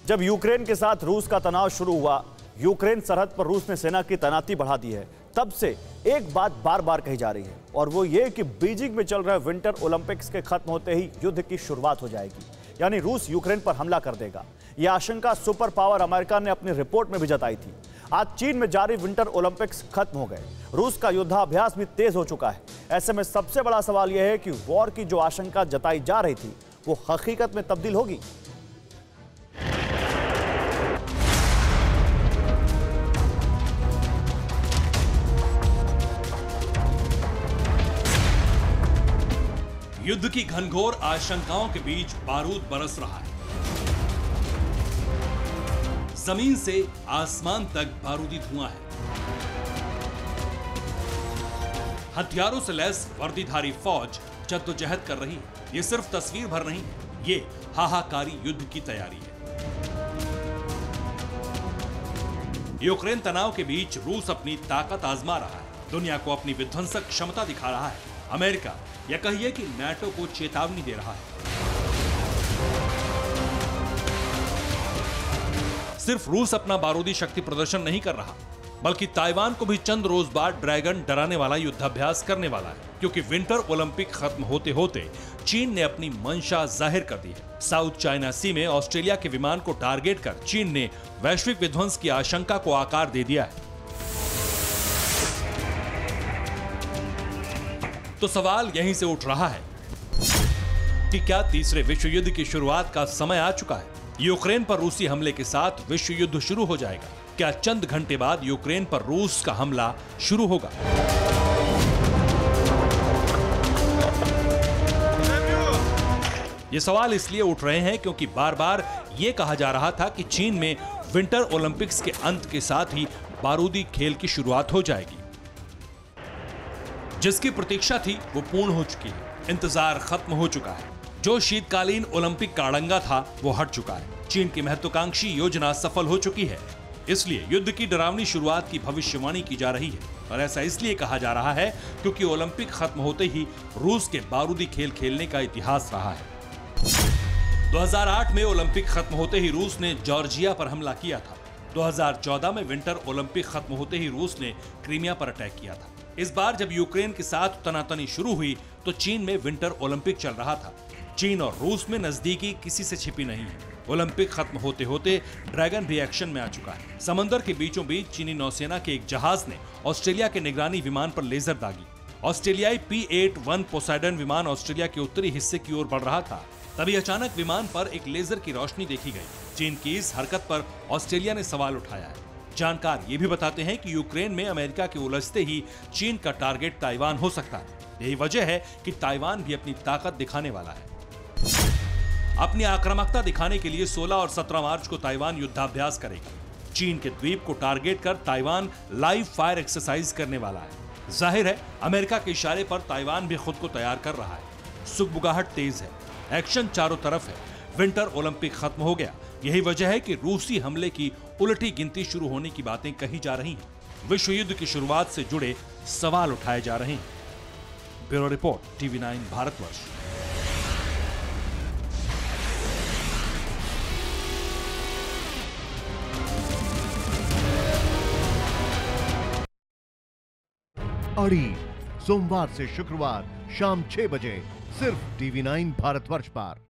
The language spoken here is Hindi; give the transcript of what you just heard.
जब यूक्रेन के साथ रूस का तनाव शुरू हुआ, यूक्रेन सरहद पर रूस ने सेना की तैनाती बढ़ा दी है, तब से एक बात बार बार कही जा रही है और वो ये कि बीजिंग में चल रहे विंटर ओलंपिक्स के खत्म होते ही युद्ध की शुरुआत हो जाएगी, यानी रूस यूक्रेन पर हमला कर देगा। यह आशंका सुपर पावर अमेरिका ने अपनी रिपोर्ट में भी जताई थी। आज चीन में जारी विंटर ओलंपिक्स खत्म हो गए, रूस का युद्धाभ्यास भी तेज हो चुका है। ऐसे में सबसे बड़ा सवाल यह है कि वॉर की जो आशंका जताई जा रही थी वो हकीकत में तब्दील होगी। युद्ध की घनघोर आशंकाओं के बीच बारूद बरस रहा है। जमीन से आसमान तक बारूदी धुआं है। हथियारों से लैस वर्दीधारी फौज जद्दोजहद कर रही है। ये सिर्फ तस्वीर भर नहीं है, ये हाहाकारी युद्ध की तैयारी है। यूक्रेन तनाव के बीच रूस अपनी ताकत आजमा रहा है, दुनिया को अपनी विध्वंसक क्षमता दिखा रहा है। अमेरिका या कहिए कि नाटो को चेतावनी दे रहा है। सिर्फ रूस अपना बारूदी शक्ति प्रदर्शन नहीं कर रहा, बल्कि ताइवान को भी चंद रोज बाद ड्रैगन डराने वाला युद्धाभ्यास करने वाला है, क्योंकि विंटर ओलंपिक खत्म होते होते चीन ने अपनी मंशा जाहिर कर दी है। साउथ चाइना सी में ऑस्ट्रेलिया के विमान को टारगेट कर चीन ने वैश्विक विध्वंस की आशंका को आकार दे दिया है। तो सवाल यहीं से उठ रहा है कि क्या तीसरे विश्व युद्ध की शुरुआत का समय आ चुका है? यूक्रेन पर रूसी हमले के साथ विश्व युद्ध शुरू हो जाएगा? क्या चंद घंटे बाद यूक्रेन पर रूस का हमला शुरू होगा? ये सवाल इसलिए उठ रहे हैं क्योंकि बार बार यह कहा जा रहा था कि चीन में विंटर ओलंपिक्स के अंत के साथ ही बारूदी खेल की शुरुआत हो जाएगी। जिसकी प्रतीक्षा थी वो पूर्ण हो चुकी है, इंतजार खत्म हो चुका है। जो शीतकालीन ओलंपिक का अड़ंगा था वो हट चुका है। चीन की महत्वाकांक्षी योजना सफल हो चुकी है। इसलिए युद्ध की डरावनी शुरुआत की भविष्यवाणी की जा रही है, और ऐसा इसलिए कहा जा रहा है क्योंकि ओलंपिक खत्म होते ही रूस के बारूदी खेल खेलने का इतिहास रहा है। 2008 में ओलंपिक खत्म होते ही रूस ने जॉर्जिया पर हमला किया था। 2014 में विंटर ओलंपिक खत्म होते ही रूस ने क्रीमिया पर अटैक किया था। इस बार जब यूक्रेन के साथ तनातनी शुरू हुई तो चीन में विंटर ओलंपिक चल रहा था। चीन और रूस में नजदीकी किसी से छिपी नहीं है। ओलंपिक खत्म होते होते ड्रैगन भी एक्शन में आ चुका है। समंदर के बीचों बीच चीनी नौसेना के एक जहाज ने ऑस्ट्रेलिया के निगरानी विमान पर लेजर दागी। ऑस्ट्रेलियाई P-8-1 पोसाइडन विमान ऑस्ट्रेलिया के उत्तरी हिस्से की ओर बढ़ रहा था, तभी अचानक विमान पर एक लेजर की रोशनी देखी गई। चीन की इस हरकत पर ऑस्ट्रेलिया ने सवाल उठाया है। जानकार ये भी बताते हैं कि यूक्रेन में अमेरिका के उलझते ही चीन का टारगेट ताइवान हो सकता है। यही वजह है कि ताइवान भी अपनी ताकत दिखाने वाला है। अपनी आक्रामकता दिखाने के लिए 16 और 17 मार्च को ताइवान युद्धाभ्यास करेगा। चीन के द्वीप को टारगेट कर ताइवान लाइव फायर एक्सरसाइज करने वाला है। जाहिर है अमेरिका के इशारे पर ताइवान भी खुद को तैयार कर रहा है। सुगबुगाहट तेज है, एक्शन चारों तरफ है। विंटर ओलंपिक खत्म हो गया, यही वजह है कि रूसी हमले की उलटी गिनती शुरू होने की बातें कही जा रही हैं। विश्व युद्ध की शुरुआत से जुड़े सवाल उठाए जा रहे हैं। Bureau report, TV9 Bharatvarsh. अड़ी सोमवार से शुक्रवार शाम 6 बजे सिर्फ TV9 भारतवर्ष पर।